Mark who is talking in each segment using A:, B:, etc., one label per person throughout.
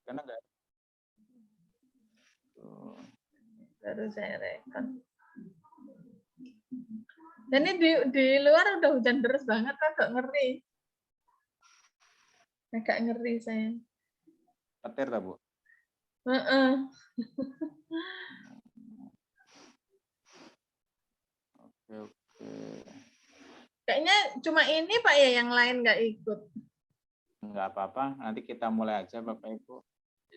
A: karena enggak
B: baru saya rekam. Dan ini di luar udah hujan deras banget, agak ngeri. Agak ngeri saya.
A: Petir tak, Bu? Oke.
B: Kayaknya cuma ini Pak ya, yang lain nggak ikut.
A: Nggak apa-apa, nanti kita mulai aja Bapak Ibu.
B: Oh,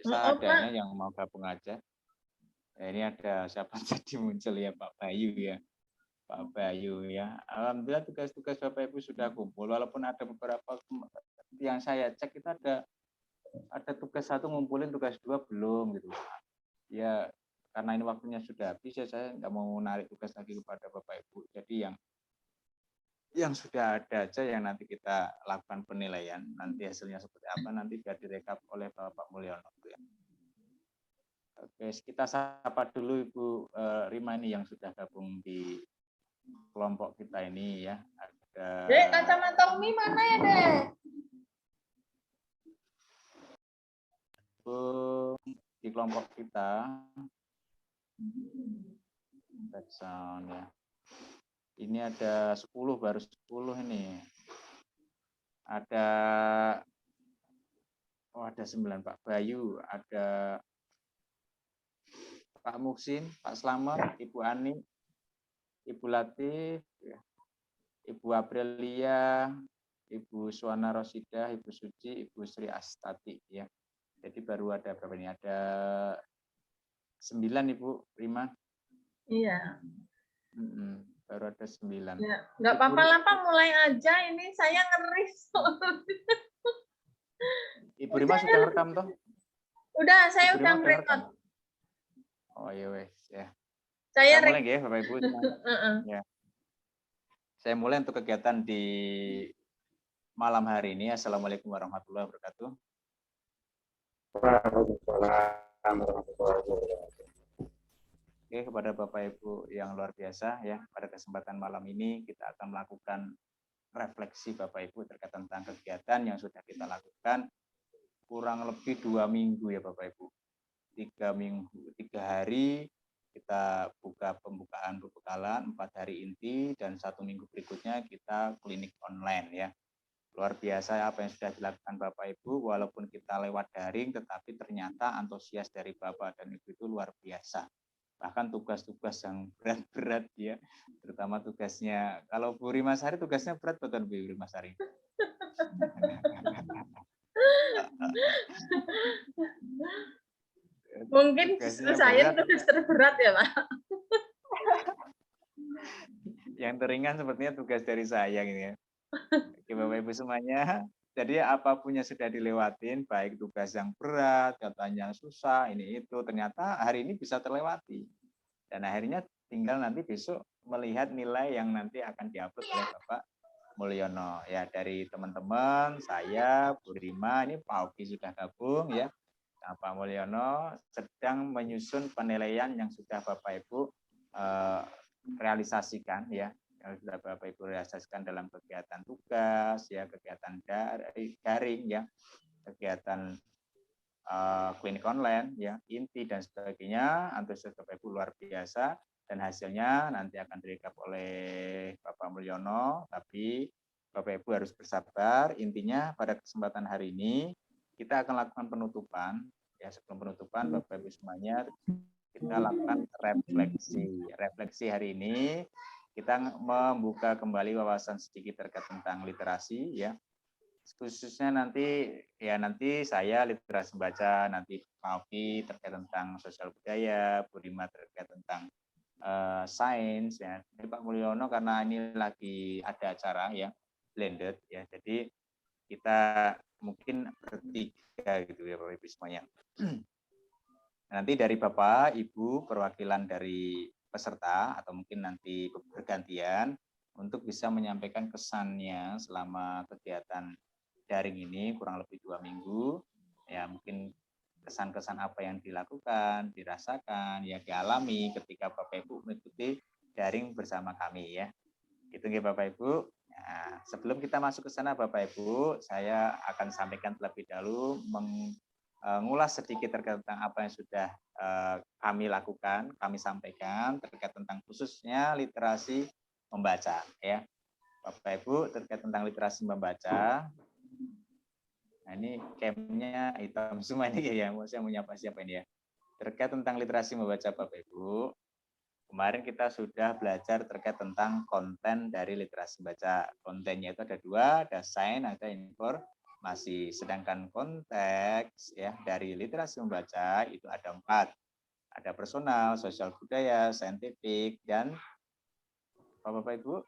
A: Seadanya yang mau gabung aja. Ya, ini ada siapa jadi muncul ya, Pak Bayu ya. Pak Bayu ya. Alhamdulillah tugas-tugas Bapak Ibu sudah kumpul, walaupun ada beberapa yang saya cek itu ada tugas 1 ngumpulin, tugas 2 belum gitu. Ya karena ini waktunya sudah habis ya, saya nggak mau narik tugas lagi kepada Bapak Ibu. Jadi yang sudah ada aja yang nanti kita lakukan penilaian, nanti hasilnya seperti apa nanti biar direkap oleh Bapak Mulyono. Ya. Oke, kita sapa dulu Ibu Rima ini yang sudah gabung di kelompok kita ini ya. Ada
B: Dek, kacamata Umi mana ya, Dek?
A: di kelompok kita background ya. Ini ada 10, baru 10 ini. Ada 9 Pak Bayu, ada Pak Muksin, Pak Slamet, Ibu Ani, Ibu Latif, ya. Ibu Aprilia, Ibu Suwana Rosidah, Ibu Suci, Ibu Sri Astati ya. Jadi baru ada berapa ini? Ada 9 Ibu Rima.
B: Iya.
A: Baru ada 9.
B: Ya, nggak apa-apa, mulai aja. Ini saya ngeri.
A: Ibu Rima sudah rekam toh?
B: Udah, saya udah merekam.
A: Oh iya wes ya.
B: Saya
A: mulai ya Bapak Ibu. Ya. Saya mulai untuk kegiatan di malam hari ini. Assalamualaikum warahmatullahi wabarakatuh.
C: Waalaikumsalam warahmatullahi wabarakatuh.
A: Oke, kepada Bapak Ibu yang luar biasa ya, pada kesempatan malam ini kita akan melakukan refleksi Bapak Ibu terkait tentang kegiatan yang sudah kita lakukan kurang lebih 2 minggu ya Bapak Ibu. 3 hari kita buka pembukaan pembekalan, 4 hari inti, dan 1 minggu berikutnya kita klinik online ya. Luar biasa apa yang sudah dilakukan Bapak Ibu, walaupun kita lewat daring, tetapi ternyata antusias dari Bapak dan Ibu itu luar biasa. Bahkan tugas-tugas yang berat-berat ya, terutama tugasnya, kalau Bu Rimasari tugasnya berat betul Bu Rimasari?
B: Mungkin saya tugas terberat ya Pak.
A: Yang teringan sepertinya tugas dari saya gitu ya. Oke Bapak Ibu semuanya, jadi apapun yang sudah dilewatin, baik tugas yang berat, katanya susah, ini itu, ternyata hari ini bisa terlewati. Dan akhirnya tinggal nanti besok melihat nilai yang nanti akan diupload oleh Bapak Mulyono. Ya dari teman-teman, saya, Bu Rima, ini Pak Oki sudah gabung ya. Nah, Pak Mulyono sedang menyusun penilaian yang sudah Bapak Ibu realisasikan ya. Yang sudah Bapak Ibu realisasikan dalam kegiatan tugas, ya kegiatan daring, ya kegiatan klinik online, ya inti dan sebagainya. Antusias Bapak Ibu luar biasa dan hasilnya nanti akan direkap oleh Bapak Mulyono. Tapi Bapak Ibu harus bersabar. Intinya pada kesempatan hari ini kita akan lakukan penutupan. Ya sebelum penutupan Bapak Ibu semuanya kita lakukan refleksi hari ini. Kita membuka kembali wawasan sedikit terkait tentang literasi ya. Khususnya nanti saya literasi membaca, nanti Pak Oki terkait tentang sosial budaya, Bu Rima terkait tentang sains ya. Jadi Pak Mulyono karena ini lagi ada acara ya blended ya. Jadi kita mungkin bertiga gitu ya Bapak Ibu semuanya. Nanti dari Bapak, Ibu, perwakilan dari peserta atau mungkin nanti bergantian untuk bisa menyampaikan kesannya selama kegiatan daring ini kurang lebih 2 minggu. Ya mungkin kesan-kesan apa yang dilakukan, dirasakan, ya dialami ketika Bapak Ibu mengikuti daring bersama kami ya. Itu ya Bapak Ibu. Nah, sebelum kita masuk ke sana Bapak Ibu, saya akan sampaikan terlebih dahulu ngulas sedikit terkait tentang apa yang sudah kami lakukan, kami sampaikan terkait tentang khususnya literasi membaca ya. Bapak Ibu terkait tentang literasi membaca. Nah, ini camp-nya hitam semua ini ya. Saya mau nyapa siapa ini ya. Terkait tentang literasi membaca Bapak Ibu. Kemarin kita sudah belajar terkait tentang konten dari literasi membaca. Kontennya itu ada 2, ada sign, ada informasi. Sedangkan konteks ya dari literasi membaca itu ada 4. Ada personal, sosial budaya, saintifik, dan Bapak Ibu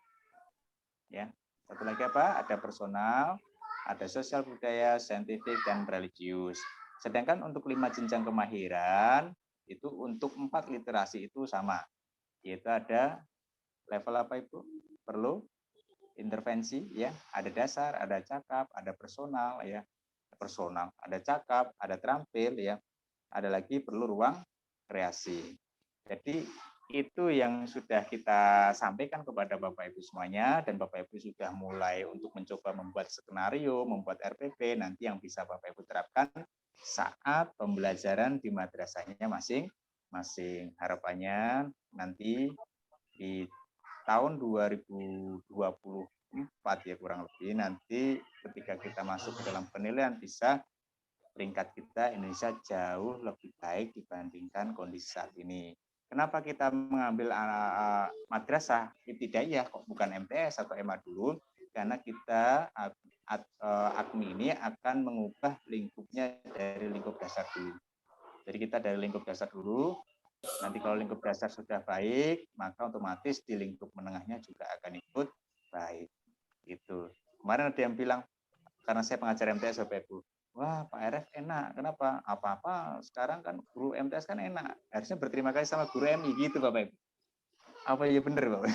A: ya. Satu lagi apa? Ada personal, ada sosial budaya, saintifik, dan religius. Sedangkan untuk 5 jenjang kemahiran itu untuk 4 literasi itu sama. Yaitu ada level apa Ibu? Perlu intervensi ya, ada dasar, ada cakap, ada personal ya. Personal, ada cakap, ada terampil ya. Ada lagi perlu ruang kreasi. Jadi itu yang sudah kita sampaikan kepada Bapak Ibu semuanya, dan Bapak Ibu sudah mulai untuk mencoba membuat skenario, membuat RPP nanti yang bisa Bapak Ibu terapkan saat pembelajaran di madrasahnya masing-masing. Harapannya nanti di tahun 2024 ya kurang lebih, nanti ketika kita masuk ke dalam penilaian bisa peringkat kita Indonesia jauh lebih baik dibandingkan kondisi saat ini. Kenapa kita mengambil madrasah ibtidaiyah kok bukan MTS atau MA dulu? Karena kita AKMI ini akan mengubah lingkupnya dari lingkup dasar dulu. Jadi kita dari lingkup dasar dulu. Nanti kalau lingkup dasar sudah baik, maka otomatis di lingkup menengahnya juga akan ikut baik. Gitu. Kemarin ada yang bilang, karena saya pengajar MTS Bapak Ibu, wah Pak RF enak, kenapa? Apa-apa sekarang kan guru MTS kan enak, harusnya berterima kasih sama guru MI gitu Bapak Ibu. Apa iya benar Bapak?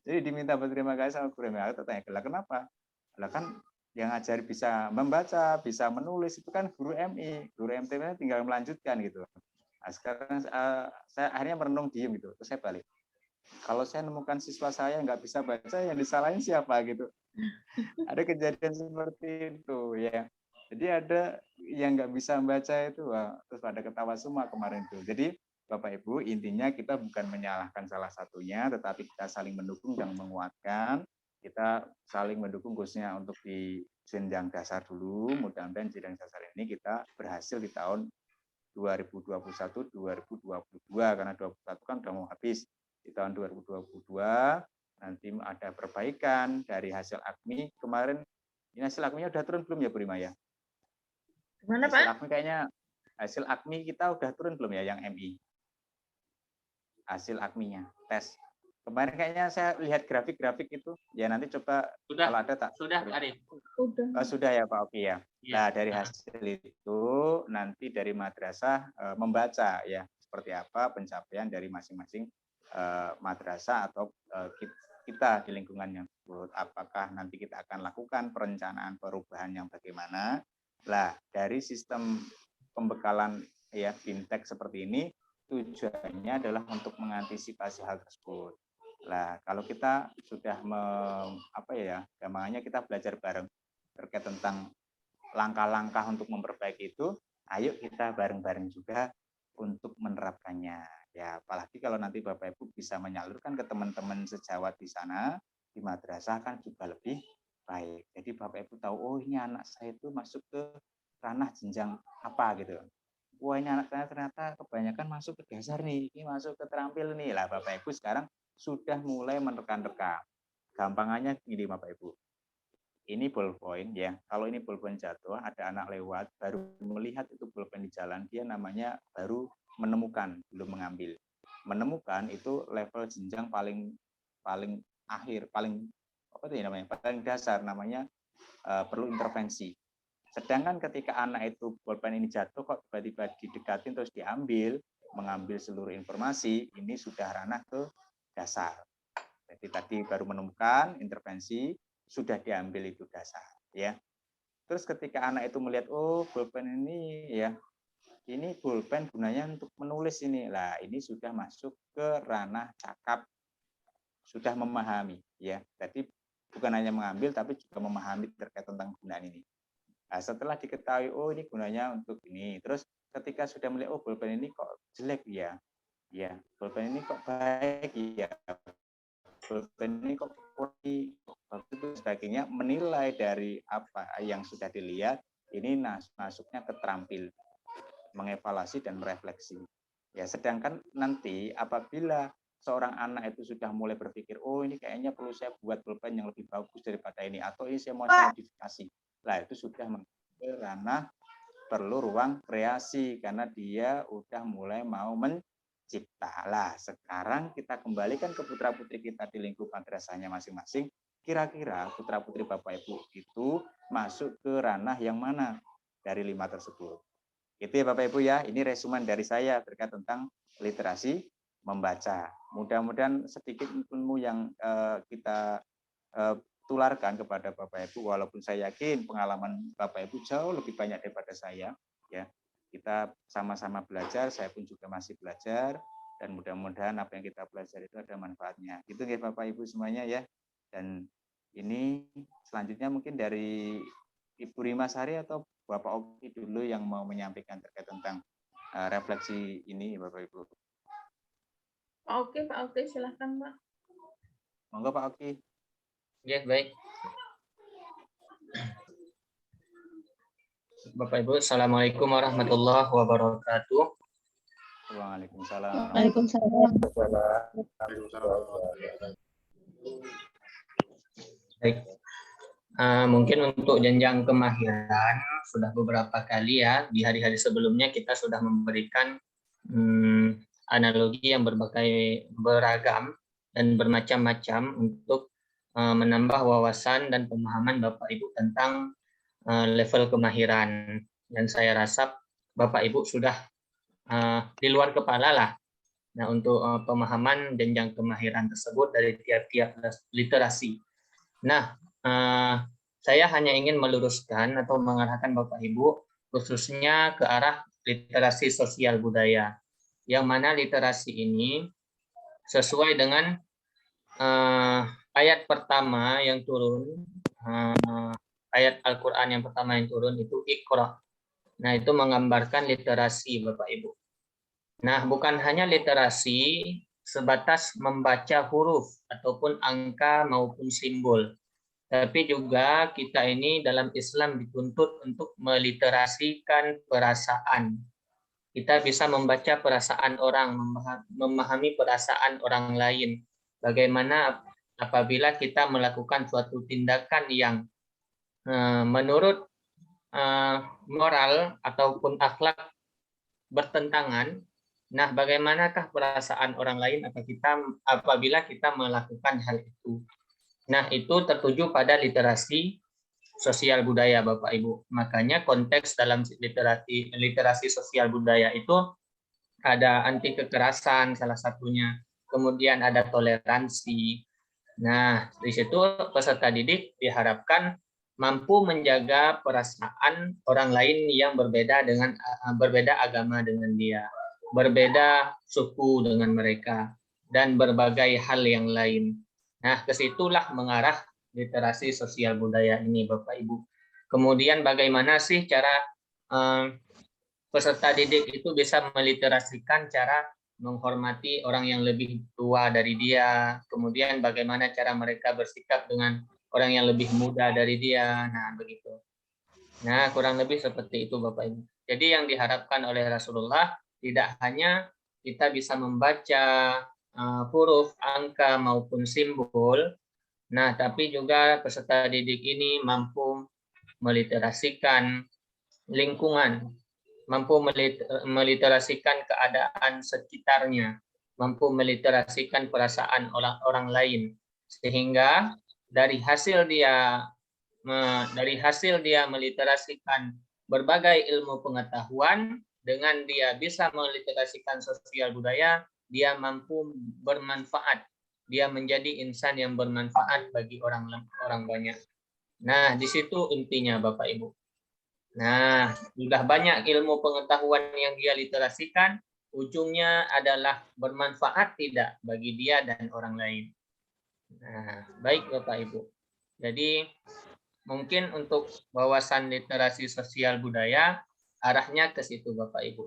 A: Jadi diminta berterima kasih sama guru MI. Aku tanya, lah kenapa? Lah kan yang ngajar bisa membaca, bisa menulis itu kan guru MI, guru MTS tinggal melanjutkan gitu. Nah, sekarang saya akhirnya merenung diem gitu, terus saya balik. Kalau saya nemukan siswa saya nggak bisa baca, yang disalahin siapa gitu. Ada kejadian seperti itu ya. Jadi ada yang nggak bisa membaca itu, wah, terus pada ketawa semua kemarin itu. Jadi Bapak Ibu, intinya kita bukan menyalahkan salah satunya, tetapi kita saling mendukung dan menguatkan. Kita saling mendukung khususnya untuk di jenjang dasar dulu. Mudah-mudahan jenjang dasar ini kita berhasil di tahun 2021-2022 karena 2021 kan sudah mau habis. Di tahun 2022 nanti ada perbaikan dari hasil AKMI kemarin. Ini hasil AKMI udah turun belum ya Bu Rima ya?
B: Gimana
A: Hasil
B: Pak?
A: AKMI kayaknya hasil AKMI kita udah turun belum ya yang MI? Hasil AKMI-nya tes. Kemarin kayaknya saya lihat grafik-grafik itu. Ya nanti coba
D: Sudah,
A: kalau ada tak.
D: sudah Pak Arif.
B: Udah.
A: Sudah ya Pak Oki ya. Nah, dari hasil itu nanti dari madrasah membaca ya seperti apa pencapaian dari masing-masing madrasah atau kita di lingkungan yang tersebut. Apakah nanti kita akan lakukan perencanaan perubahan yang bagaimana? Lah, dari sistem pembekalan ya fintech seperti ini tujuannya adalah untuk mengantisipasi hal tersebut. Lah, kalau kita sudah gampangannya kita belajar bareng terkait tentang langkah-langkah untuk memperbaiki itu, ayo kita bareng-bareng juga untuk menerapkannya. Ya, apalagi kalau nanti Bapak Ibu bisa menyalurkan ke teman-teman sejawat di sana, di madrasah kan juga lebih baik. Jadi Bapak Ibu tahu, oh ini anak saya itu masuk ke ranah jenjang apa gitu. Wah ini anak saya ternyata kebanyakan masuk ke dasar nih, ini masuk ke terampil nih. Lah Bapak Ibu sekarang sudah mulai menerka-nerka. Gampangannya gini Bapak Ibu. Ini ballpoint ya. Kalau ini ballpoint jatuh, ada anak lewat baru melihat itu ballpoint di jalan, dia namanya baru menemukan, belum mengambil. Menemukan itu level jenjang paling akhir, paling apa itu namanya? Paling dasar namanya perlu intervensi. Sedangkan ketika anak itu pulpen ini jatuh kok tiba-tiba didekatin terus diambil, mengambil seluruh informasi, ini sudah ranah ke dasar. Jadi tadi baru menemukan intervensi, sudah diambil itu dasar, ya. Terus ketika anak itu melihat, oh pulpen ini ya, ini pulpen gunanya untuk menulis ini, lah ini sudah masuk ke ranah cakap, sudah memahami, ya. Jadi bukan hanya mengambil, tapi juga memahami terkait tentang penggunaan ini. Nah, setelah diketahui, oh ini gunanya untuk ini. Terus ketika sudah melihat, oh pulpen ini kok jelek ya, ya pulpen ini kok baik ya, pulpen ini kok bagus itu sebagainya, menilai dari apa yang sudah dilihat, ini masuknya ke terampil, mengevaluasi dan merefleksi. Ya, sedangkan nanti apabila seorang anak itu sudah mulai berpikir, oh ini kayaknya perlu saya buat pulpen yang lebih bagus daripada ini, atau ini saya mau modifikasi. Lah itu sudah ke ranah perlu ruang kreasi karena dia udah mulai mau mencipta. Lah sekarang kita kembalikan ke putra-putri kita di lingkup madrasahnya masing-masing. Kira-kira putra-putri Bapak Ibu itu masuk ke ranah yang mana dari 5 tersebut? Itu ya Bapak Ibu ya, ini resumen dari saya terkait tentang literasi membaca. Mudah-mudahan sedikit ilmu yang kita tularkan kepada Bapak Ibu, walaupun saya yakin pengalaman Bapak Ibu jauh lebih banyak daripada saya, ya. Kita sama-sama belajar, saya pun juga masih belajar, dan mudah-mudahan apa yang kita belajar itu ada manfaatnya. Itu ya Bapak Ibu semuanya ya. Dan ini selanjutnya mungkin dari Ibu Rima Sari atau Bapak Oki dulu yang mau menyampaikan terkait tentang refleksi ini Bapak Ibu.
B: Pak Oke, silahkan Pak.
A: Monggo Pak Oki.
D: Ya, baik. Bapak Ibu, Assalamualaikum warahmatullahi wabarakatuh.
A: Waalaikumsalam.
B: Waalaikumsalam.
D: Baik. Mungkin untuk jenjang kemahiran sudah beberapa kali ya di hari-hari sebelumnya kita sudah memberikan analogi yang beragam dan bermacam-macam untuk menambah wawasan dan pemahaman Bapak Ibu tentang level kemahiran, dan saya rasa Bapak Ibu sudah di luar kepala lah. Nah, untuk pemahaman jenjang kemahiran tersebut dari tiap-tiap literasi. Nah, saya hanya ingin meluruskan atau mengarahkan Bapak Ibu khususnya ke arah literasi sosial budaya, yang mana literasi ini sesuai dengan ayat pertama yang turun, ayat Al-Quran yang pertama yang turun itu Iqra. Nah, itu menggambarkan literasi Bapak Ibu. Nah, bukan hanya literasi sebatas membaca huruf ataupun angka maupun simbol, tapi juga kita ini dalam Islam dituntut untuk meliterasikan perasaan. Kita bisa membaca perasaan orang, memahami perasaan orang lain. Bagaimana apabila kita melakukan suatu tindakan yang menurut moral ataupun akhlak bertentangan, nah bagaimanakah perasaan orang lain apabila kita melakukan hal itu? Nah, itu tertuju pada literasi sosial budaya Bapak Ibu. Makanya konteks dalam literasi sosial budaya itu ada anti kekerasan salah satunya, kemudian ada toleransi. Nah, di situ peserta didik diharapkan mampu menjaga perasaan orang lain yang berbeda agama dengan dia, berbeda suku dengan mereka, dan berbagai hal yang lain. Nah, kesitulah mengarah literasi sosial budaya ini, Bapak Ibu. Kemudian bagaimana sih cara peserta didik itu bisa meliterasikan cara menghormati orang yang lebih tua dari dia, kemudian bagaimana cara mereka bersikap dengan orang yang lebih muda dari dia. Nah, begitu. Nah, kurang lebih seperti itu Bapak Ibu. Jadi yang diharapkan oleh Rasulullah tidak hanya kita bisa membaca huruf, angka maupun simbol, nah tapi juga peserta didik ini mampu meliterasikan lingkungan, mampu meliterasikan keadaan sekitarnya, mampu meliterasikan perasaan orang lain, sehingga dari hasil dia meliterasikan berbagai ilmu pengetahuan, dengan dia bisa meliterasikan sosial budaya, dia mampu bermanfaat, dia menjadi insan yang bermanfaat bagi orang banyak. Nah, di situ intinya Bapak Ibu. Nah, sudah banyak ilmu pengetahuan yang dia literasikan, ujungnya adalah bermanfaat tidak bagi dia dan orang lain. Nah, baik Bapak Ibu. Jadi mungkin untuk wawasan literasi sosial budaya arahnya ke situ Bapak Ibu.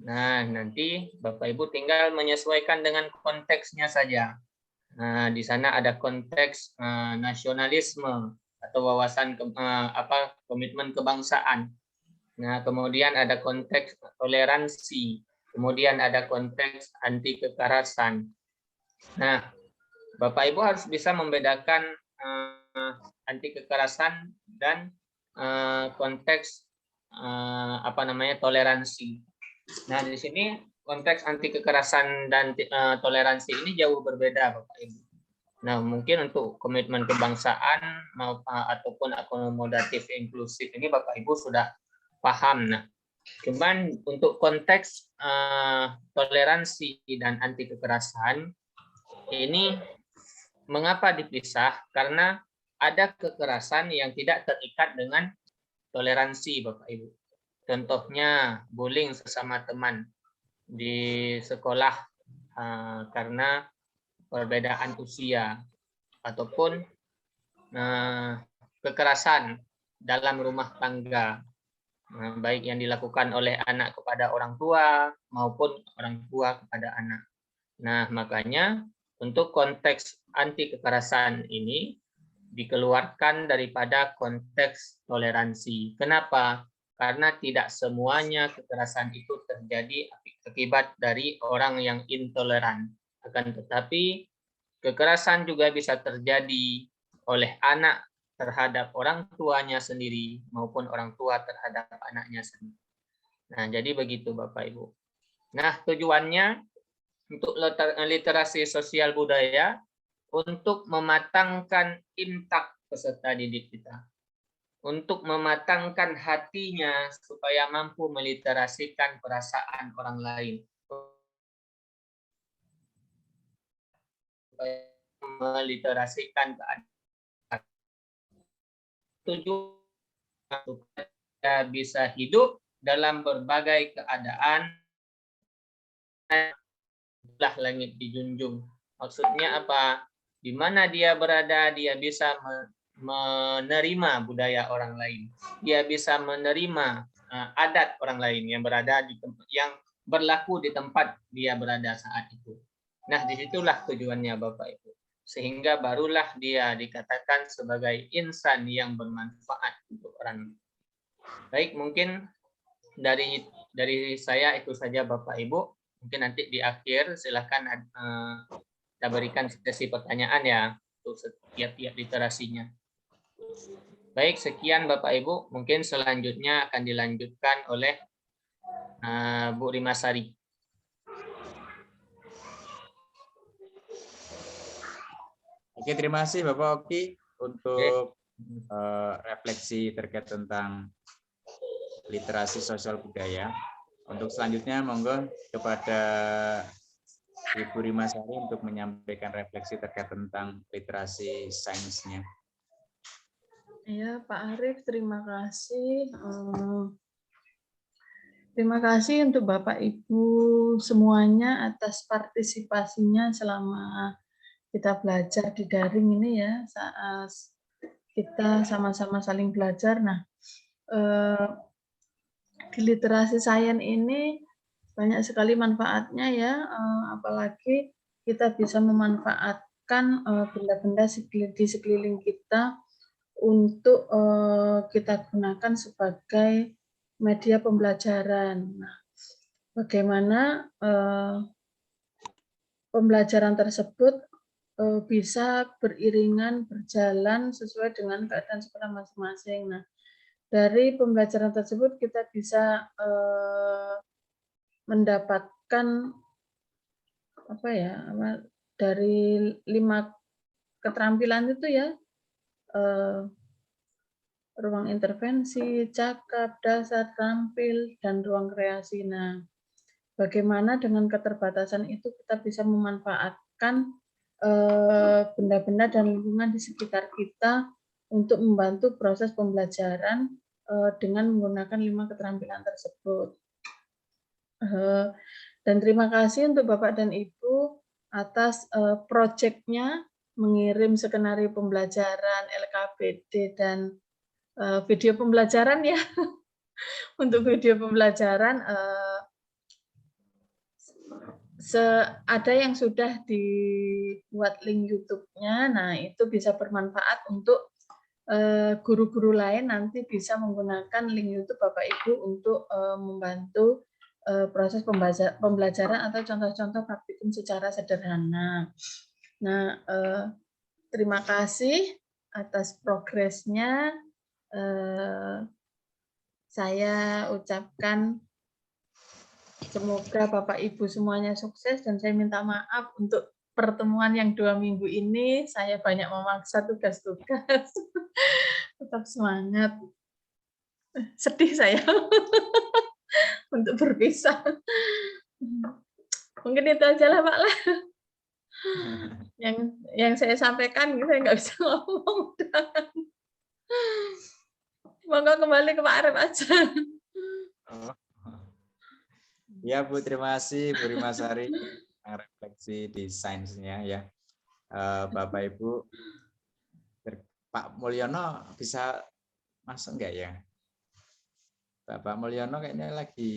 D: Nah, nanti Bapak Ibu tinggal menyesuaikan dengan konteksnya saja. Nah, di sana ada konteks nasionalisme atau wawasan komitmen kebangsaan. Nah, kemudian ada konteks toleransi, kemudian ada konteks anti kekerasan. Nah, Bapak Ibu harus bisa membedakan anti kekerasan dan konteks toleransi. Nah, di sini konteks anti kekerasan dan toleransi ini jauh berbeda, Bapak Ibu. Nah, mungkin untuk komitmen kebangsaan ataupun akomodatif inklusif ini Bapak Ibu sudah paham. Nah, cuman untuk konteks toleransi dan anti kekerasan ini mengapa dipisah? Karena ada kekerasan yang tidak terikat dengan toleransi, Bapak Ibu. Contohnya bullying sesama teman di sekolah karena perbedaan usia, ataupun kekerasan dalam rumah tangga, baik yang dilakukan oleh anak kepada orang tua maupun orang tua kepada anak. Nah, makanya untuk konteks anti kekerasan ini dikeluarkan daripada konteks toleransi. Kenapa? Karena tidak semuanya kekerasan itu terjadi akibat dari orang yang intoleran. Akan tetapi kekerasan juga bisa terjadi oleh anak terhadap orang tuanya sendiri maupun orang tua terhadap anaknya sendiri. Nah, jadi begitu Bapak Ibu. Nah, tujuannya untuk literasi sosial budaya untuk mematangkan imtak peserta didik kita. Untuk mematangkan hatinya supaya mampu meliterasikan perasaan orang lain. Meliterasikan keadaan. Tujuan supaya bisa hidup dalam berbagai keadaan. Lah langit dijunjung. Maksudnya apa? Di mana dia berada, dia bisa menerima budaya orang lain. Dia bisa menerima adat orang lain yang berada di tempat yang berlaku di tempat dia berada saat itu. Nah, disitulah tujuannya Bapak Ibu. Sehingga barulah dia dikatakan sebagai insan yang bermanfaat untuk orang. Baik, mungkin dari saya itu saja Bapak Ibu. Mungkin nanti di akhir silakan kita berikan sesi pertanyaan ya untuk setiap literasinya. Baik, sekian Bapak Ibu. Mungkin selanjutnya akan dilanjutkan oleh Bu Rimasari.
A: Oke, terima kasih Bapak Oki untuk refleksi terkait tentang literasi sosial budaya. Untuk selanjutnya, monggo kepada Ibu Rimasari untuk menyampaikan refleksi terkait tentang literasi sainsnya.
B: Ya, Pak Arief, terima kasih. Terima kasih untuk Bapak Ibu semuanya atas partisipasinya selama kita belajar di daring ini ya. Saat kita sama-sama saling belajar. Nah, di literasi sains ini banyak sekali manfaatnya ya, apalagi kita bisa memanfaatkan benda-benda di sekeliling kita untuk kita gunakan sebagai media pembelajaran. Nah, bagaimana pembelajaran tersebut bisa beriringan, berjalan sesuai dengan keadaan sekolah masing-masing. Nah, dari pembelajaran tersebut kita bisa mendapatkan dari 5 keterampilan itu ya, ruang intervensi, cakap, dasar, terampil, dan ruang kreasi. Nah, bagaimana dengan keterbatasan itu kita bisa memanfaatkan benda-benda dan lingkungan di sekitar kita untuk membantu proses pembelajaran dengan menggunakan 5 keterampilan tersebut. Dan terima kasih untuk Bapak dan Ibu atas proyeknya mengirim skenario pembelajaran, LKPD, dan video pembelajaran ya. Untuk video pembelajaran ada yang sudah dibuat link YouTube-nya. Nah, itu bisa bermanfaat untuk guru-guru lain nanti bisa menggunakan link YouTube Bapak Ibu untuk membantu proses pembelajaran atau contoh-contoh praktikum secara sederhana. Nah, terima kasih atas progresnya. Saya ucapkan semoga Bapak Ibu semuanya sukses, dan saya minta maaf untuk pertemuan yang 2 minggu ini. Saya banyak memaksa tugas-tugas. Tetap semangat. Sedih saya untuk berpisah. Mungkin itu aja lah Pak lah. Yang saya sampaikan, saya nggak bisa ngomong. Monggo kembali ke Pak Arif aja.
A: Ya Bu, terima kasih Bu Rimasari refleksi di sainsnya ya. Bapak Ibu, Pak Mulyono bisa masuk enggak ya? Pak Mulyono kayaknya lagi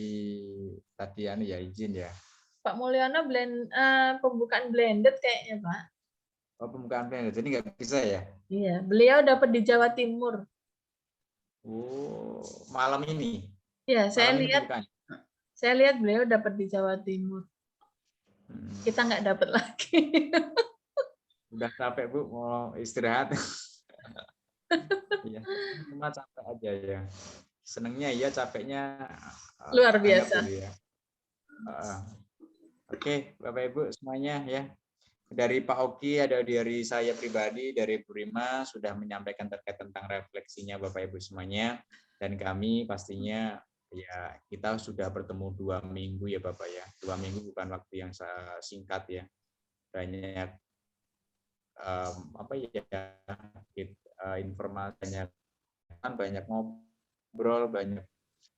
A: tadi ya izin ya.
B: Pak Mulyono pembukaan blended kayaknya Pak.
A: Oh, pembukaan blended, jadi nggak bisa ya?
B: Iya, beliau dapat di Jawa Timur.
A: Oh, malam ini?
B: Iya,
A: malam
B: saya lihat beliau dapat di Jawa Timur. Kita nggak dapat lagi.
A: Udah capek Bu, mau istirahat. Iya, cuma capek aja ya. Senengnya iya, capeknya
B: luar biasa.
A: Ya. Oke, Bapak Ibu semuanya ya. Dari Pak Oki, ada dari saya pribadi, dari Bu Rima sudah menyampaikan terkait tentang refleksinya Bapak Ibu semuanya, dan kami pastinya ya kita sudah bertemu 2 minggu ya Bapak ya. 2 minggu bukan waktu yang singkat ya. Banyak informasi, banyak ngobrol, banyak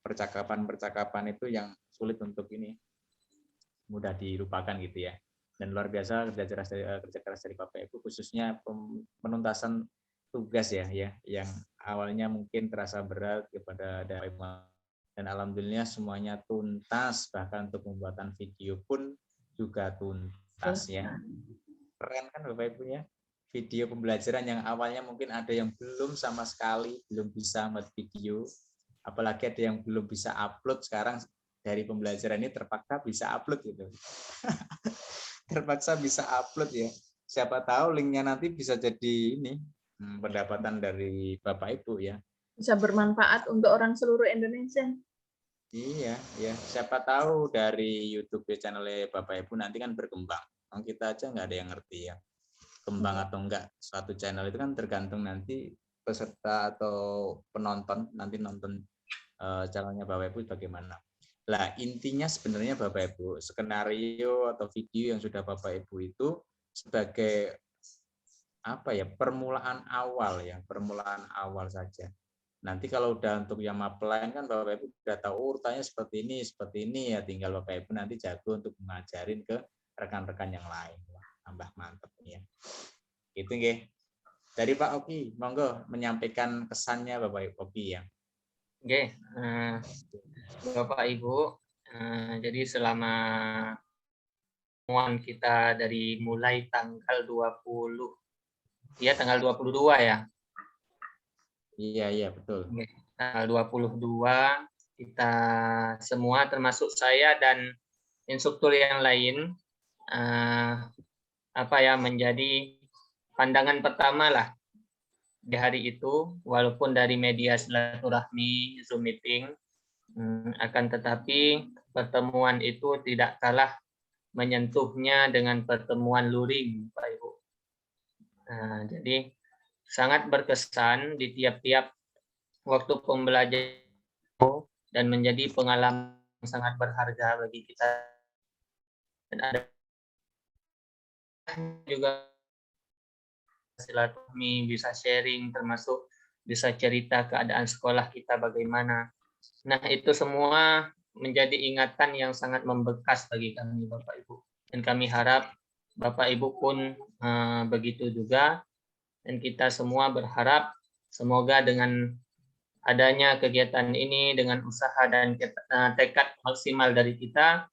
A: percakapan itu yang sulit untuk ini mudah dilupakan gitu ya. Dan luar biasa kerja keras dari Bapak Ibu, khususnya penuntasan tugas ya yang awalnya mungkin terasa berat kepada dari, dan alhamdulillah semuanya tuntas, bahkan untuk pembuatan video pun juga tuntas ya. Keren kan Bapak Ibu ya, video pembelajaran yang awalnya mungkin ada yang belum sama sekali, belum bisa membuat video, apalagi ada yang belum bisa upload, sekarang dari pembelajaran ini terpaksa bisa upload gitu. Terpaksa bisa upload ya. Siapa tahu linknya nanti bisa jadi ini pendapatan dari Bapak Ibu ya.
B: Bisa bermanfaat untuk orang seluruh Indonesia.
A: Iya, ya. Siapa tahu dari YouTube channel Bapak Ibu nanti kan berkembang. Kita aja nggak ada yang ngerti ya. Kembang atau enggak suatu channel itu kan tergantung nanti peserta atau penonton nanti nonton channelnya Bapak Ibu bagaimana. Lah intinya sebenarnya Bapak Ibu, skenario atau video yang sudah Bapak Ibu itu sebagai apa ya, permulaan awal saja. Nanti kalau udah untuk yang apply kan Bapak Ibu udah tahu urutannya seperti ini ya, tinggal Bapak Ibu nanti jago untuk mengajarin ke rekan-rekan yang lain. Wah, tambah mantep ya. Gitu nggih. Dari Pak Oki, monggo menyampaikan kesannya Bapak Oki ya.
D: Oke, Bapak Ibu, jadi selama pertemuan kita dari mulai tanggal 20, ya tanggal 22 ya.
A: Iya betul.
D: Oke, tanggal 22 kita semua termasuk saya dan instruktur yang lain menjadi pandangan pertama lah di hari itu, walaupun dari media silaturahmi, Zoom meeting, akan tetapi pertemuan itu tidak kalah menyentuhnya dengan pertemuan luring, Pak Ibu. Jadi sangat berkesan di tiap-tiap waktu pembelajaran dan menjadi pengalaman sangat berharga bagi kita. Dan ada juga silaturahmi, bisa sharing, termasuk bisa cerita keadaan sekolah kita bagaimana. Nah, itu semua menjadi ingatan yang sangat membekas bagi kami Bapak Ibu. Dan kami harap Bapak Ibu pun begitu juga, dan kita semua berharap semoga dengan adanya kegiatan ini, dengan usaha dan tekad maksimal dari kita,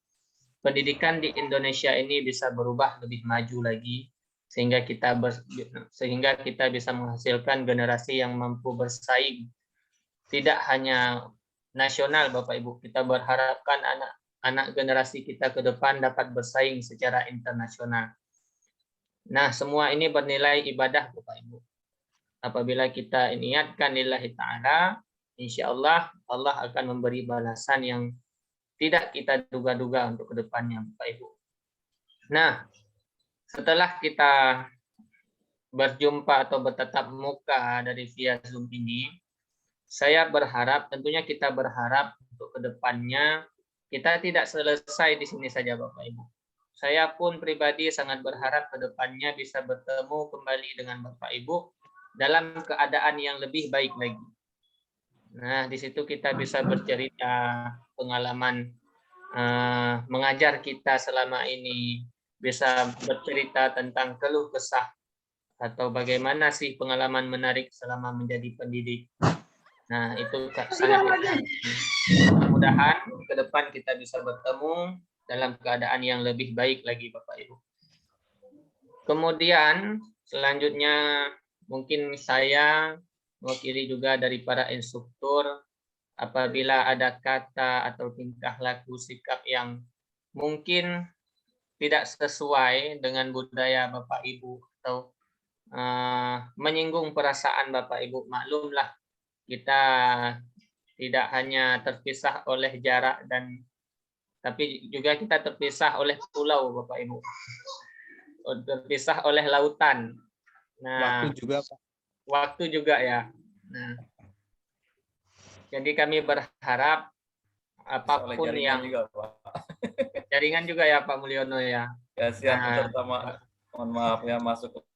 D: pendidikan di Indonesia ini bisa berubah lebih maju lagi, sehingga kita bisa menghasilkan generasi yang mampu bersaing, tidak hanya nasional, Bapak Ibu. Kita berharapkan anak generasi kita ke depan dapat bersaing secara internasional. Nah, semua ini bernilai ibadah, Bapak Ibu. Apabila kita niatkan lillahi ta'ala, insya Allah akan memberi balasan yang tidak kita duga-duga untuk kedepannya, Bapak Ibu. Nah, setelah kita berjumpa atau bertatap muka dari via Zoom ini, saya berharap, tentunya kita berharap untuk kedepannya kita tidak selesai di sini saja, Bapak Ibu. Saya pun pribadi sangat berharap kedepannya bisa bertemu kembali dengan Bapak Ibu dalam keadaan yang lebih baik lagi. Nah, di situ kita bisa bercerita pengalaman mengajar kita selama ini, bisa bercerita tentang keluh kesah atau bagaimana sih pengalaman menarik selama menjadi pendidik. Nah, itu sangat mudah-mudahan ke depan kita bisa bertemu dalam keadaan yang lebih baik lagi, Bapak Ibu. Kemudian selanjutnya mungkin saya mewakili juga dari para instruktur, apabila ada kata atau tingkah laku sikap yang mungkin tidak sesuai dengan budaya Bapak Ibu atau menyinggung perasaan Bapak Ibu, maklumlah kita tidak hanya terpisah oleh jarak tapi juga kita terpisah oleh pulau, Bapak Ibu, terpisah oleh lautan. Nah, waktu juga ya. Nah, jadi kami berharap apapun yang
E: juga, Pak.
D: Jaringan juga ya Pak Mulyono ya.
E: Ya siap, terutama mohon maaf ya masuk.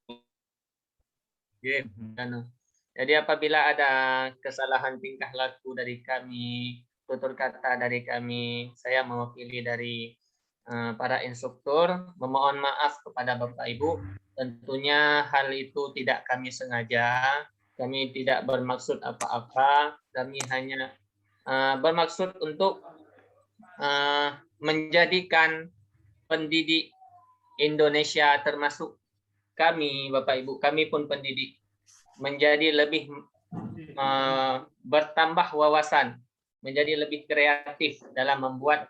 D: Jadi apabila ada kesalahan tingkah laku dari kami, tutur kata dari kami, saya mewakili dari para instruktur memohon maaf kepada Bapak Ibu. Tentunya hal itu tidak kami sengaja, kami tidak bermaksud apa-apa, kami hanya bermaksud untuk menjadikan pendidik Indonesia, termasuk kami, Bapak Ibu, kami pun pendidik, menjadi lebih bertambah wawasan, menjadi lebih kreatif dalam membuat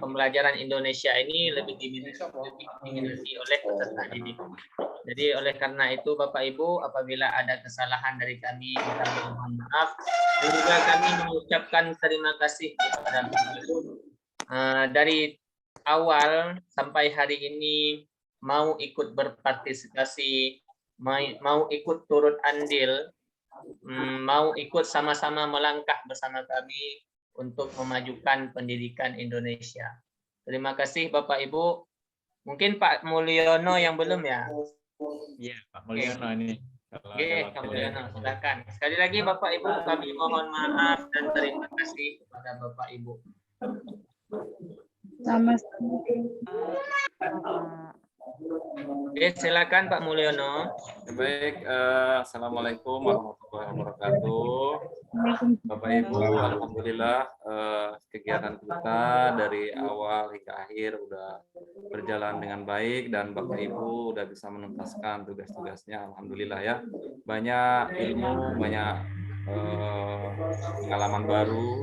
D: pembelajaran Indonesia ini lebih diminati oleh peserta didik. Jadi oleh karena itu Bapak Ibu, apabila ada kesalahan dari kami, kami mohon maaf, dan juga kami mengucapkan terima kasih kepada Bapak Ibu dari awal sampai hari ini mau ikut berpartisipasi, mau ikut turut andil, mau ikut sama-sama melangkah bersama kami untuk memajukan pendidikan Indonesia. Terima kasih Bapak Ibu. Mungkin Pak Mulyono yang belum ya?
A: Iya, Pak Mulyono ini.
D: Oke, Pak Mulyono, silakan. Sekali lagi Bapak Ibu, kami mohon maaf dan terima kasih kepada Bapak Ibu.
B: Sama-sama.
D: Oke, silakan Pak Mulyono.
E: Baik, assalamualaikum warahmatullahi wabarakatuh. Bapak Ibu, alhamdulillah kegiatan kita dari awal hingga akhir udah berjalan dengan baik dan Bapak Ibu udah bisa menuntaskan tugas-tugasnya. Alhamdulillah ya, banyak ilmu, banyak pengalaman baru.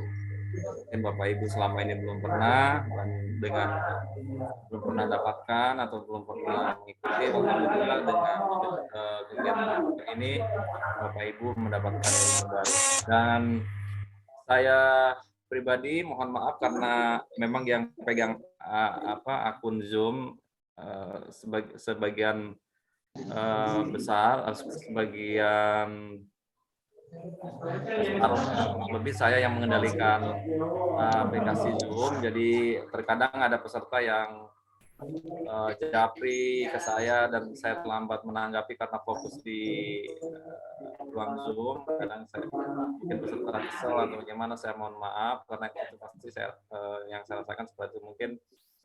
E: Mungkin Bapak Ibu selama ini belum pernah belum pernah dapatkan atau belum pernah mengikuti. Alhamdulillah dengan kegiatan ini Bapak Ibu mendapatkan ilmu baru. Dan saya pribadi mohon maaf karena memang yang pegang akun Zoom sebagian besar, sebagian lebih saya yang mengendalikan aplikasi Zoom, jadi terkadang ada peserta yang japri ke saya dan saya terlambat menanggapi karena fokus di ruang Zoom. Kadang saya mungkin peserta kesel atau bagaimana, saya mohon maaf karena itu pasti yang saya rasakan seperti itu. Mungkin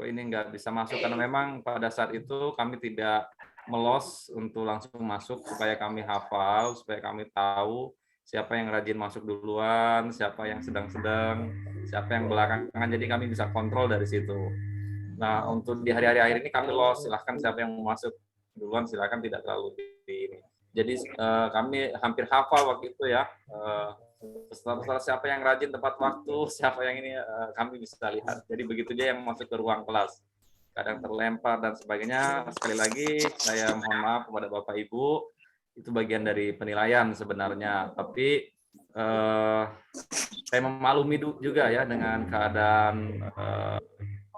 E: kok ini nggak bisa masuk, karena memang pada saat itu kami tidak melos untuk langsung masuk supaya kami hafal, supaya kami tahu siapa yang rajin masuk duluan, siapa yang sedang-sedang, siapa yang belakangan, jadi kami bisa kontrol dari situ. Nah, untuk di hari-hari akhir ini kami los, silahkan siapa yang mau masuk duluan, silahkan, tidak terlalu di ini. Jadi kami hampir hafal waktu itu ya, setelah siapa yang rajin tepat waktu, siapa yang ini kami bisa lihat. Jadi begitu dia yang masuk ke ruang kelas, kadang terlempar dan sebagainya. Sekali lagi saya mohon maaf kepada Bapak Ibu, itu bagian dari penilaian sebenarnya, tapi saya memaklumi juga ya dengan keadaan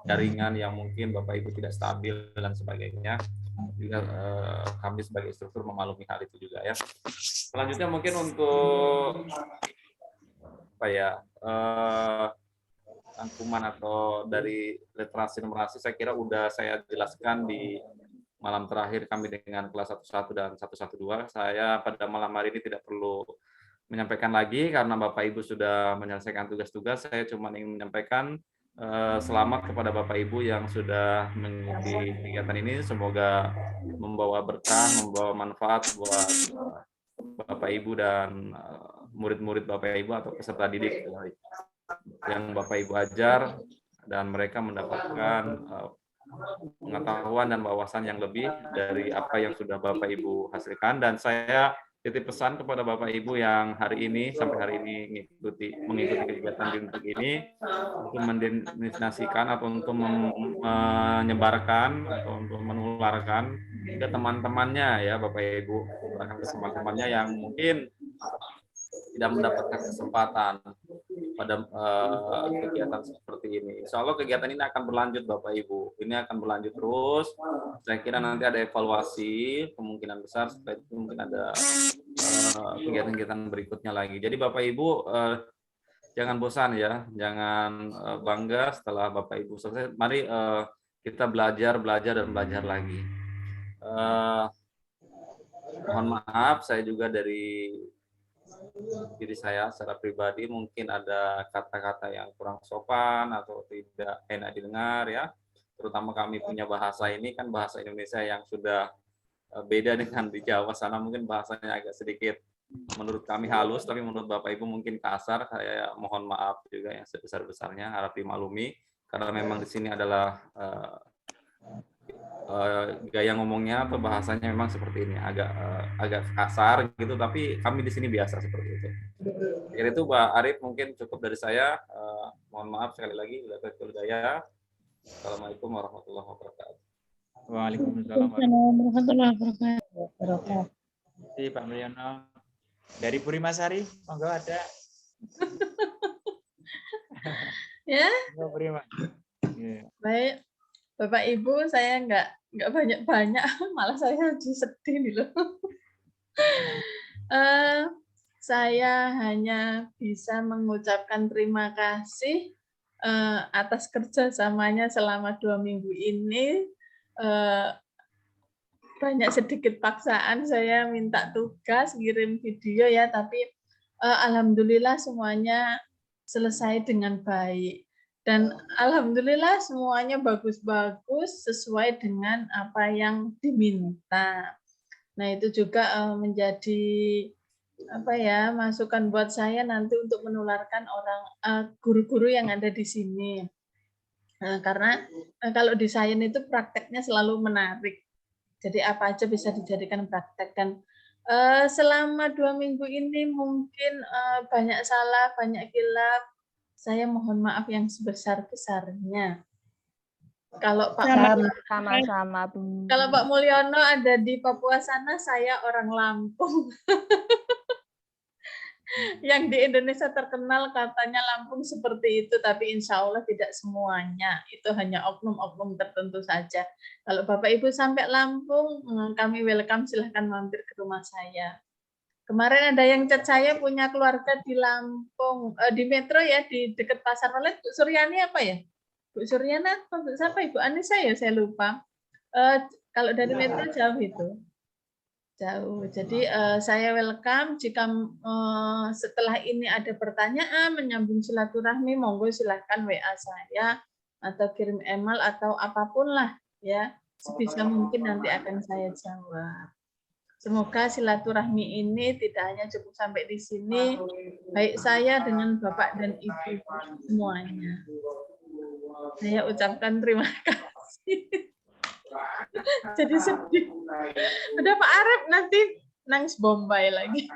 E: jaringan yang mungkin Bapak Ibu tidak stabil dan sebagainya. Juga kami sebagai instruktur memaklumi hal itu juga ya. Selanjutnya mungkin untuk apa ya, rangkuman atau dari literasi numerasi, saya kira udah saya jelaskan di malam terakhir kami dengan kelas 11 dan 112. Saya pada malam hari ini tidak perlu menyampaikan lagi karena Bapak Ibu sudah menyelesaikan tugas-tugas. Saya cuma ingin menyampaikan selamat kepada Bapak Ibu yang sudah mengikuti kegiatan ini. Semoga membawa berkah, membawa manfaat buat Bapak Ibu dan murid-murid Bapak Ibu atau peserta didik yang Bapak Ibu ajar, dan mereka mendapatkan pengetahuan dan wawasan yang lebih dari apa yang sudah Bapak Ibu hasilkan. Dan saya titip pesan kepada Bapak Ibu yang hari ini sampai hari ini mengikuti kegiatan didik ini, untuk mendenominasikan atau untuk menyebarkan atau untuk menularkan ke teman-temannya ya Bapak Ibu, bahkan ke teman-temannya yang mungkin tidak mendapatkan kesempatan pada kegiatan seperti ini. Insya Allah kegiatan ini akan berlanjut Bapak Ibu. Ini akan berlanjut terus. Saya kira nanti ada evaluasi, kemungkinan besar setelah itu mungkin ada kegiatan-kegiatan berikutnya lagi. Jadi Bapak Ibu jangan bosan ya, jangan bangga setelah Bapak Ibu selesai. Mari kita belajar dan belajar lagi. Mohon maaf, saya juga dari diri saya secara pribadi mungkin ada kata-kata yang kurang sopan atau tidak enak didengar ya. Terutama kami punya bahasa ini kan bahasa Indonesia yang sudah beda dengan di Jawa sana, mungkin bahasanya agak sedikit menurut kami halus, tapi menurut Bapak Ibu mungkin kasar. Saya mohon maaf juga yang sebesar-besarnya, harap dimaklumi karena memang di sini adalah gaya ngomongnya atau bahasanya memang seperti ini, agak kasar gitu, tapi kami di sini biasa seperti itu. Jadi itu Pak Arif mungkin cukup dari saya. Mohon maaf sekali lagi. Assalamualaikum warahmatullahi wabarakatuh.
A: Waalaikumsalam
B: warahmatullahi wabarakatuh.
A: Pak Mulyono. Dari Purimasari, monggo ada.
B: Ya.
A: Yeah.
B: Baik, Bapak Ibu, saya nggak banyak-banyak, malah saya sedih nih loh. Saya hanya bisa mengucapkan terima kasih atas kerjasamanya selama 2 minggu ini. Banyak sedikit paksaan, saya minta tugas, ngirim video ya, tapi alhamdulillah semuanya selesai dengan baik. Dan alhamdulillah semuanya bagus-bagus sesuai dengan apa yang diminta. Nah, itu juga menjadi apa ya, masukan buat saya nanti untuk menularkan orang guru-guru yang ada di sini. Karena kalau di sains itu prakteknya selalu menarik. Jadi apa aja bisa dijadikan praktek. Dan selama 2 minggu ini mungkin banyak salah, banyak khilaf. Saya mohon maaf yang sebesar-besarnya. Kalau Pak
F: sama-sama.
B: Kalau Pak Mulyono ada di Papua sana, saya orang Lampung. Yang di Indonesia terkenal katanya Lampung seperti itu, tapi insya Allah tidak semuanya. Itu hanya oknum-oknum tertentu saja. Kalau Bapak Ibu sampai Lampung, kami welcome, silahkan mampir ke rumah saya. Kemarin ada yang chat saya punya keluarga di Lampung, di Metro ya, di dekat Pasar Walet. Bu Suryani apa ya? Bu Suryana, Bu siapa? Ibu Anissa ya, saya lupa. Kalau dari Metro jauh itu. Jauh. Jadi saya welcome. Jika setelah ini ada pertanyaan, menyambung silaturahmi, monggo silahkan WA saya. atau kirim email atau apapun lah ya, sebisa mungkin nanti akan saya jawab. Semoga silaturahmi ini tidak hanya cukup sampai di sini, baik saya dengan Bapak dan Ibu semuanya. Saya ucapkan terima kasih. Jadi sedih. Udah Pak Arif nanti nangis Bombay lagi.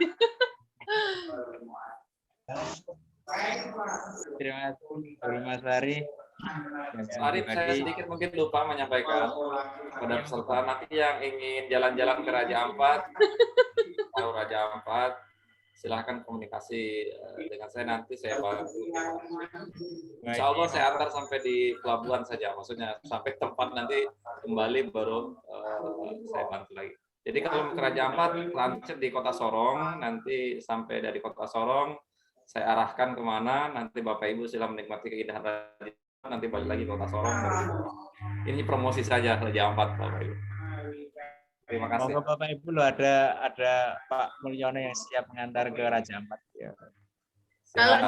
A: Terima kasih Mas Ari.
E: Arif, saya sedikit mungkin lupa menyampaikan kepada peserta nanti yang ingin jalan-jalan ke Raja Ampat atau Raja Ampat, silahkan komunikasi dengan saya, nanti saya bantu. Insya Allah saya antar sampai di pelabuhan saja, maksudnya sampai tempat nanti kembali baru saya bantu lagi. Jadi kalau ke Raja Ampat transit di Kota Sorong, nanti sampai dari Kota Sorong saya arahkan kemana, nanti Bapak Ibu silahkan menikmati keindahan Raja, nanti balik lagi ke Kota Sorong. Ini promosi saja Raja Ampat, Bapak Ibu. Terima kasih.
A: Monggo Bapak Ibu, loh ada Pak Mulyono yang siap mengantar ke Raja Ampat. Ya.
B: Kalau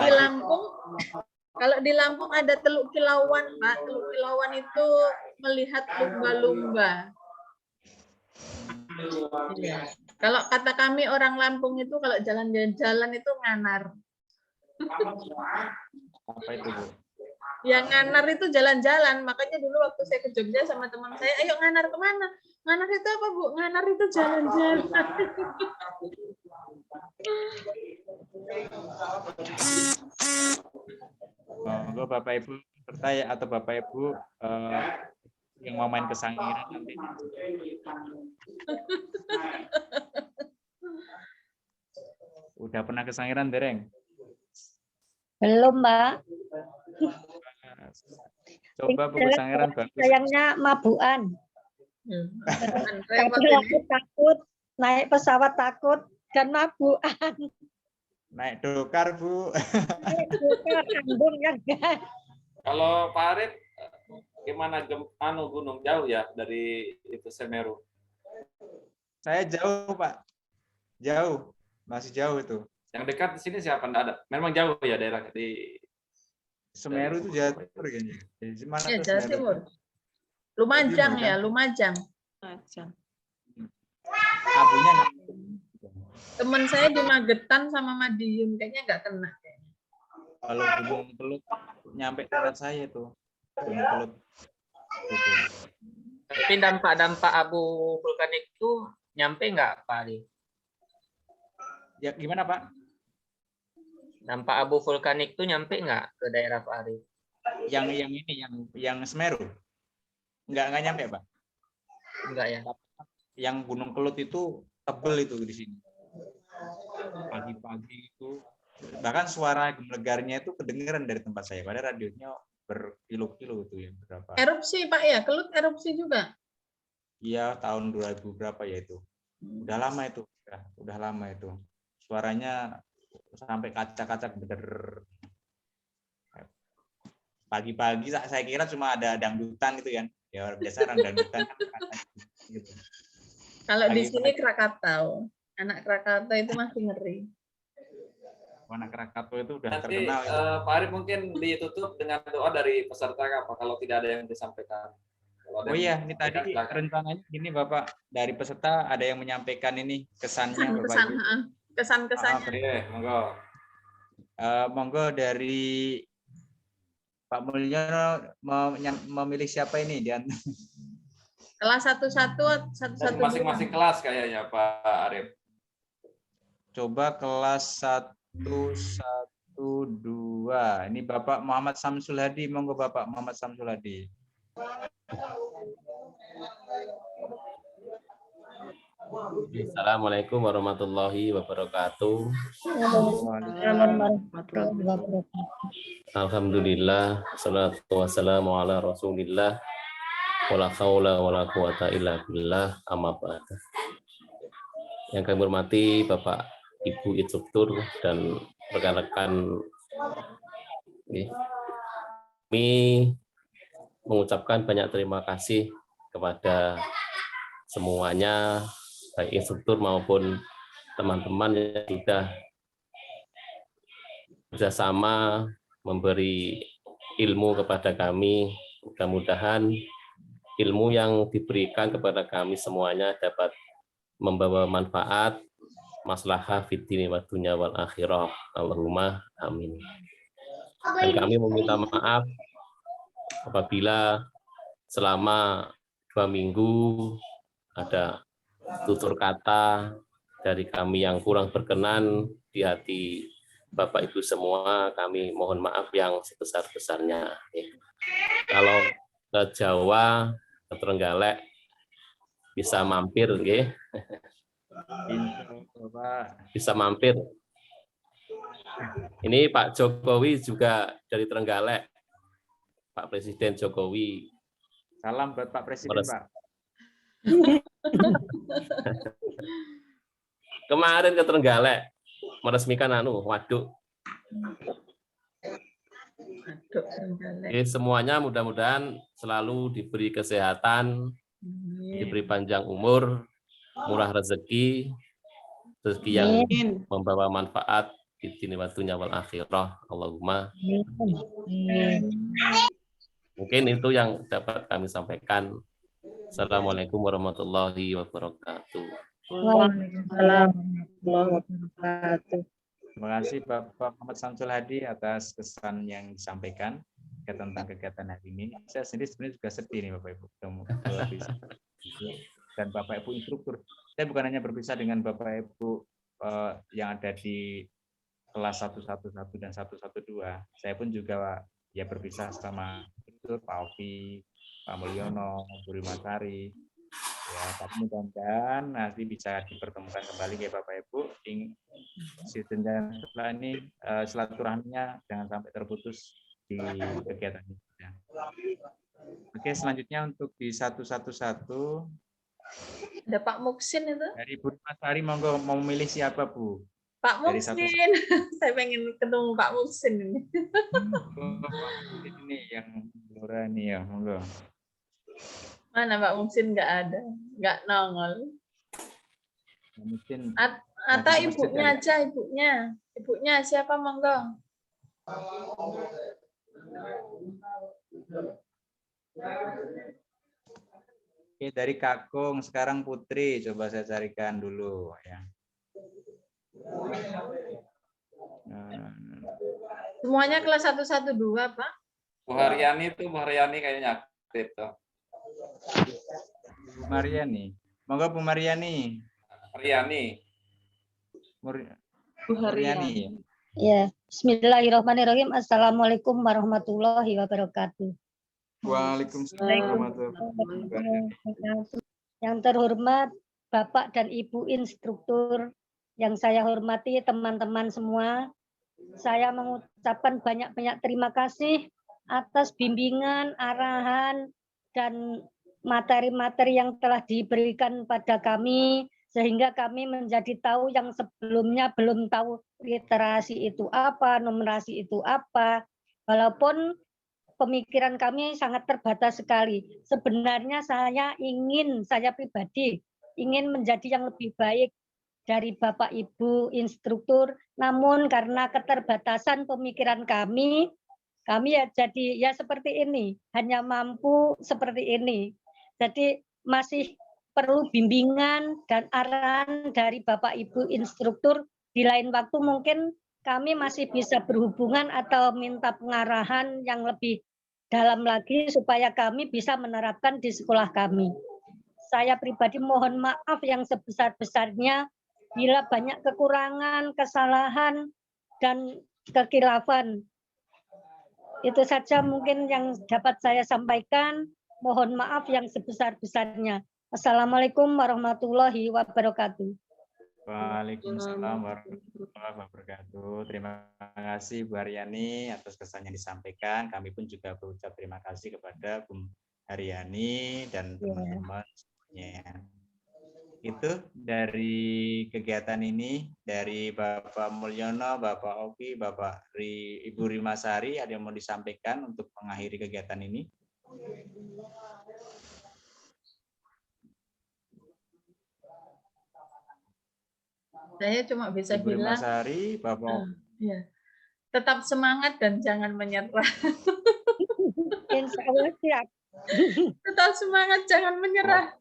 B: di Lampung ada Teluk Kilauan, Pak. Teluk Kilauan itu melihat lumba-lumba. Ya. Kalau kata kami orang Lampung itu kalau jalan-jalan itu nganar.
A: Apa itu, Bu?
B: Ya nganar itu jalan-jalan. Makanya dulu waktu saya ke Jogja sama teman saya, ayo nganar kemana? Nganar itu apa, Bu? Nganar itu jalan-jalan.
A: Monggo Bapak Ibu bertanya atau Bapak Ibu yang mau main ke Sangiran nanti. Udah pernah ke Sangiran, Dereng?
F: Belum, Mbak.
A: Coba Bu ke Sangiran bagus.
F: Sayangnya mabuan. Tapi aku takut, naik pesawat takut dan mabuan.
A: Naik dokar, Bu.
F: Naik dokar, ambung ya, guys.
E: Kalau Pak Arif, gimana gunung jauh ya dari itu Semeru?
A: Saya jauh, Pak. Jauh. Masih jauh itu.
E: Yang dekat di sini siapa? Nggak ada. Memang jauh ya daerah di
A: Semeru itu Jawa Timur kayaknya. Di mana
B: Ya,
A: tuh
B: Jawa
A: Semeru?
B: Timur. Lumajang
A: Timur,
B: ya,
A: kan?
B: Lumajang.
A: Abunya
B: Teman saya di Magetan sama Madiun, kayaknya nggak kena.
A: kalau Gunung Kelut nyampe tempat saya tuh. Gunung Kelut. Gitu.
D: Tapi dampak-dampak abu vulkanik itu nyampe nggak Pak Ali?
A: Ya gimana, Pak?
D: Dampak abu vulkanik itu nyampe nggak ke daerah Pak Ali?
A: Yang Semeru. Enggak nyampe, Pak.
D: Enggak ya?
A: Yang Gunung Kelut itu tebel itu di sini. Pagi-pagi itu bahkan suara gelegarnya itu kedengeran dari tempat saya, padahal radionya berkilo-kilo itu ya, berapa?
B: Erupsi, Pak ya? Kelut erupsi juga?
A: Iya, tahun 2000 berapa ya itu. Udah lama itu. Udah lama itu. Suaranya sampai kaca-kaca bener. Pagi-pagi saya kira cuma ada dangdutan gitu kan. Ya biasa orang dangdutan kan gitu.
B: Kalau di sini Krakatau. Anak Krakatau itu masih ngeri.
A: Anak Krakatau itu udah
E: nanti
A: terkenal.
E: Pak Arif mungkin ditutup dengan doa dari peserta apa kalau tidak ada yang disampaikan.
A: Oh iya, ini tadi rencananya gini Bapak, dari peserta ada yang menyampaikan ini kesannya Bapak Ibu.
B: Kesan-kesannya.
E: Oke, monggo.
A: Monggo dari Pak Mulyono memilih siapa ini di antara
B: Kelas satu-satu.
E: Masing-masing kelas kayaknya Pak Arif.
A: Coba kelas 112. Ini Bapak Muhammad Samsul Hadi, monggo Bapak Muhammad Samsul Hadi.
G: Assalamualaikum warahmatullahi wabarakatuh. Alhamdulillah, salatu wassalamu ala rasulillah, wala haula wala quwata illa billah, amma ba'd. Yang kami hormati Bapak Ibu instruktur dan rekan-rekan, kami mengucapkan banyak terima kasih kepada semuanya, baik instruktur maupun teman-teman yang sudah bersama memberi ilmu kepada kami mudah-mudahan ilmu yang diberikan kepada kami semuanya dapat membawa manfaat, maslahah fid dini wa dunya wal akhirah. Allahumma amin. Dan kami meminta maaf apabila selama 2 minggu ada tutur kata dari kami yang kurang berkenan di hati Bapak Ibu semua. Kami mohon maaf yang sebesar-besarnya. Kalau ke Jawa, ke Trenggalek, bisa mampir, nggih. Bisa mampir. Ini Pak Jokowi juga dari Trenggalek. Pak Presiden Jokowi.
A: Salam buat Pak Presiden, Pak.
G: Kemarin ke Trenggalek meresmikan waduk. Jadi semuanya mudah-mudahan selalu diberi kesehatan, diberi panjang umur, murah rezeki yang membawa manfaat di dunia wa dunya wal akhirah. Allahumma. Mungkin itu yang dapat kami sampaikan. Assalamualaikum warahmatullahi wabarakatuh.
F: Waalaikumsalam warahmatullahi wabarakatuh.
A: Terima kasih Bapak Muhammad Samsul Hadi atas kesan yang disampaikan tentang kegiatan hari ini. Saya sendiri sebenarnya juga sedih nih Bapak Ibu. Dan Bapak Ibu instruktur. Saya bukan hanya berpisah dengan Bapak Ibu yang ada di kelas 111 dan 112. Saya pun juga ya berpisah sama Pak Ovi, Pak Mulyono, Bu Rimasari. Ya, tapi mudah-mudahan nanti bisa dipertemukan kembali ya Bapak Ibu. Dan setelah ini silaturahminya jangan sampai terputus di kegiatan ini. Ya. Oke, selanjutnya untuk di 111
B: ada Pak Muksin itu.
A: dari Bu Rimasari, monggo mau memilih siapa Bu?
B: Pak Muksin. Saya pengen ketemu Pak Muksin ini.
A: Ini yang Lura nih ya, monggo.
B: Mana Pak Muksin nggak ada, nggak nongol.
A: Mungkin
B: atau ibunya aja, ibunya siapa monggo?
A: Oke, dari Kakung sekarang Putri, coba saya carikan dulu ya.
B: Semuanya kelas 112 Pak.
E: Bu Haryani kayaknya aktif tuh.
A: Bu Mariani. Monggo Bu Mariani.
B: Bu Haryani.
F: Ya, bismillahirrahmanirrahim. Assalamualaikum warahmatullahi wabarakatuh.
A: Waalaikumsalam warahmatullahi wabarakatuh.
F: Yang terhormat Bapak dan Ibu instruktur, yang saya hormati teman-teman semua, saya mengucapkan banyak-banyak terima kasih atas bimbingan, arahan, dan materi-materi yang telah diberikan pada kami, sehingga kami menjadi tahu yang sebelumnya belum tahu literasi itu apa, numerasi itu apa. Walaupun pemikiran kami sangat terbatas sekali. Sebenarnya saya pribadi ingin menjadi yang lebih baik dari Bapak Ibu instruktur, namun karena keterbatasan pemikiran kami ya jadi ya seperti ini, hanya mampu seperti ini. Jadi masih perlu bimbingan dan arahan dari Bapak Ibu instruktur. Di lain waktu mungkin kami masih bisa berhubungan atau minta pengarahan yang lebih dalam lagi supaya kami bisa menerapkan di sekolah kami. Saya pribadi mohon maaf yang sebesar-besarnya bila banyak kekurangan, kesalahan, dan kekilafan. Itu saja mungkin yang dapat saya sampaikan. Mohon maaf yang sebesar-besarnya. Assalamualaikum warahmatullahi wabarakatuh.
A: Waalaikumsalam warahmatullahi wabarakatuh. Terima kasih Bu Haryani atas kesan yang disampaikan. Kami pun juga berucap terima kasih kepada Bu Haryani dan teman-teman semuanya. Itu dari kegiatan ini, dari Bapak Mulyono, Bapak Ovi, Ibu Rimasari, ada yang mau disampaikan untuk mengakhiri kegiatan ini?
B: Saya cuma bisa
A: Ibu
B: bilang,
A: Rimasari, Bapak
B: ya, tetap semangat dan jangan menyerah.
F: Allah, siap.
B: Tetap semangat, jangan menyerah.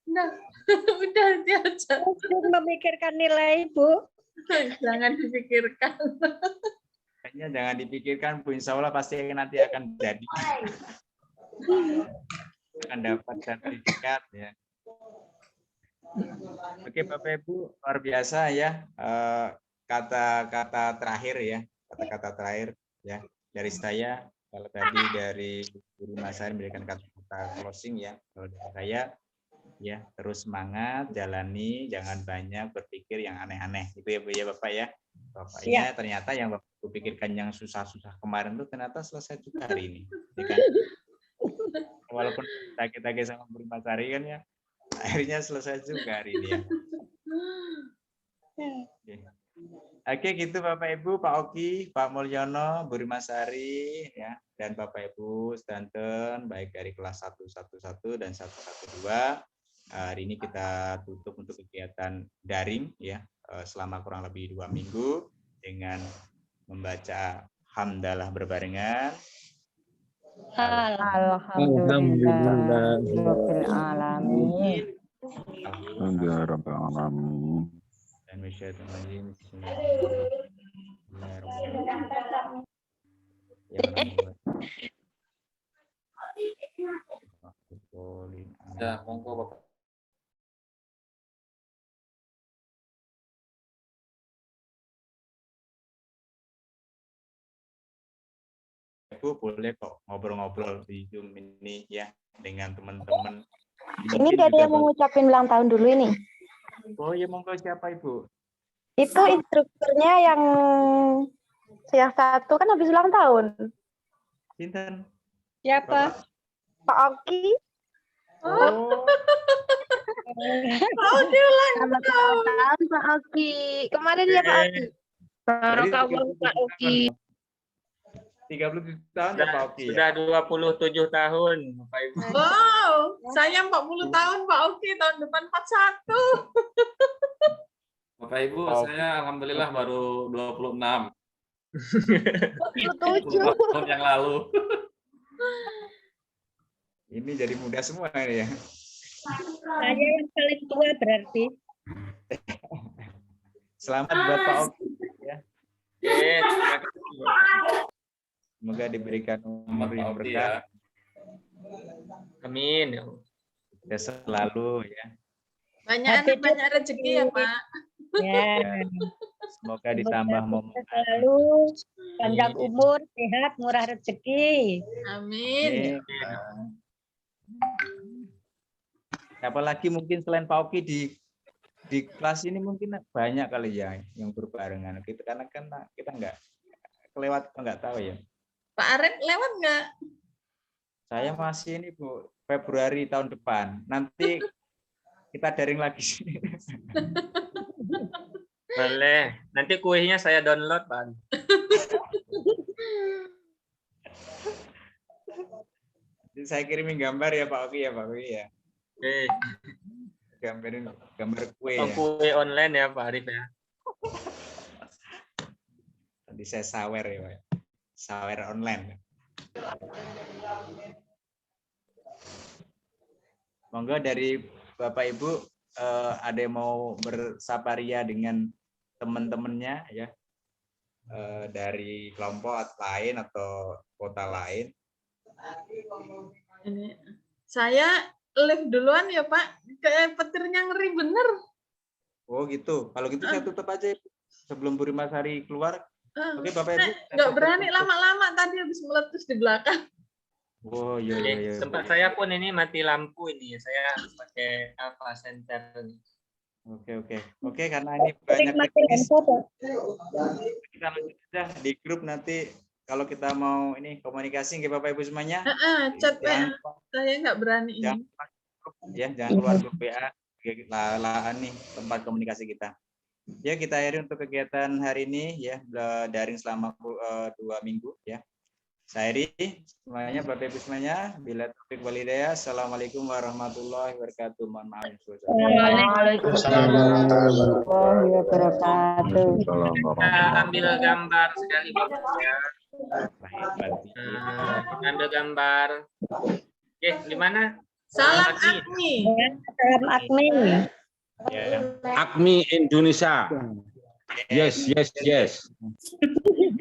B: Nah, udah dia aja.
F: Belum memikirkan nilai, Bu.
B: Jangan dipikirkan.
A: Kayaknya jangan dipikirkan, Bu. Insya Allah pasti nanti akan jadi. Akan dapat sertifikat ya. Oke Bapak Ibu, luar biasa ya. Kata-kata terakhir ya, kata-kata terakhir ya dari saya. Kalau tadi dari Guru Masari memberikan kata-kata closing ya, kalau dari saya ya terus semangat, jalani, jangan banyak berpikir yang aneh-aneh. Itu ya Bu ya Bapak ya. Bapaknya ternyata yang Bapak pikirkan yang susah-susah kemarin tuh ternyata selesai juga hari ini. Ya kan? Walaupun sakit-sakit sama Guru Masari kan ya, akhirnya selesai juga hari ini ya. Oke, gitu Bapak Ibu, Pak Oki, Pak Mulyono, Bu Masari ya, dan Bapak Ibu sedanten baik dari kelas 111 dan 112. Hari ini kita tutup untuk kegiatan daring ya selama kurang lebih 2 minggu dengan membaca hamdalah berbarengan.
H: Alhamdulillah rabbil alamin.
C: Alhamdulillah.
A: Dan wisyatumajin
E: Ya, monggo Bapak.
A: Bu, boleh kok ngobrol-ngobrol di Zoom ini ya dengan teman-teman.
H: Ini gak ada yang mau ngucapin ulang tahun dulu ini?
A: Oh ya, monggo siapa Ibu?
H: Itu instrukturnya yang satu kan habis ulang tahun.
A: Sinten?
F: Siapa?
H: Pak Oki.
A: Oh.
B: Mau diulang.
H: Selamat ulang tahun Pak Oki. Kemarin ya Pak Oki.
A: Baru Pak Oki. 37 tahun ya Pak Oki.
D: Sudah 27 tahun, Bapak Ibu.
B: Wow, saya 40 tahun Pak Oki, tahun depan 41.
E: Bapak Ibu, saya alhamdulillah baru 26.
H: 27
E: tahun yang lalu.
A: Ini jadi muda semua ini ya.
F: Saya yang paling tua berarti.
A: Selamat buat Pak Oki ya.
D: Yes,
A: Semoga diberikan umur yang berkah.
D: amin.
A: Ya selalu ya.
B: Banyak rezeki ya Pak.
F: Ya.
A: Semoga ditambah momen.
F: Selalu panjang umur, sehat, murah rezeki.
B: Amin.
A: Apalagi mungkin selain Pak Oki di kelas ini mungkin banyak kali ya yang berbarengan. Kita karena kan kita nggak kelewat, nggak tahu ya.
B: Pak Arif lewat nggak?
A: Saya masih ini Bu, Februari tahun depan. Nanti kita daring lagi.
D: Boleh. Nanti kuenya saya download, Pak.
A: Saya kirimin gambar ya Pak Oki ya Pak Oki ya.
D: Oke.
A: Gambar kue ya.
D: Kue online ya Pak Arif ya.
A: Nanti saya sawer ya Pak. Sawer online. Monggo dari Bapak Ibu ada yang mau bersaparia dengan teman-temannya ya dari kelompok lain atau kota lain.
B: Ini saya live duluan ya Pak. Kayak petirnya ngeri bener.
A: Oh gitu. Kalau gitu saya tutup aja sebelum Bu Masari keluar. Oke Bapak Ibu.
B: Nggak berani lama-lama tadi habis meletus di belakang.
A: Oh iya.
D: Tempat saya pun ini mati lampu ini. Saya pakai Alpha Center.
A: Oke, karena ini banyak teknis. Kita lanjut saja di grup nanti kalau kita mau ini komunikasi nggih Bapak Ibu semuanya.
B: Chat WA. Saya nggak berani ini.
A: Jangan keluar grup WA. Lalaan nih tempat komunikasi kita. Ya, kita akhiri untuk kegiatan hari ini ya, daring selama 2 minggu ya. Saya akhiri semuanya Bapak Ibu semuanya. Bila taufik wal hidayah. Assalamualaikum warahmatullahi wabarakatuh. Mohon maaf.
H: Waalaikumsalam warahmatullahi wabarakatuh.
D: Kita ambil gambar sekali Bapak ya.
A: Baik.
D: ambil gambar. Oke, di mana?
B: Salam
D: Agni.
B: Agni.
F: Salam Agni.
A: Ya.
C: Agni Indonesia. Yes.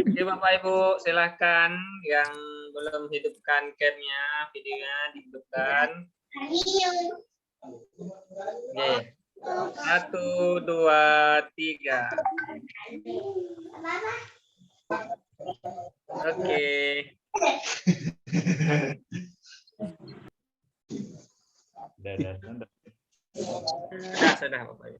D: Oke, Bapak Ibu, silahkan yang belum hidupkan cam-nya, videonya dihidupkan. Oke. 1, 2, 3. Oke. Sudah, Bapak Ibu.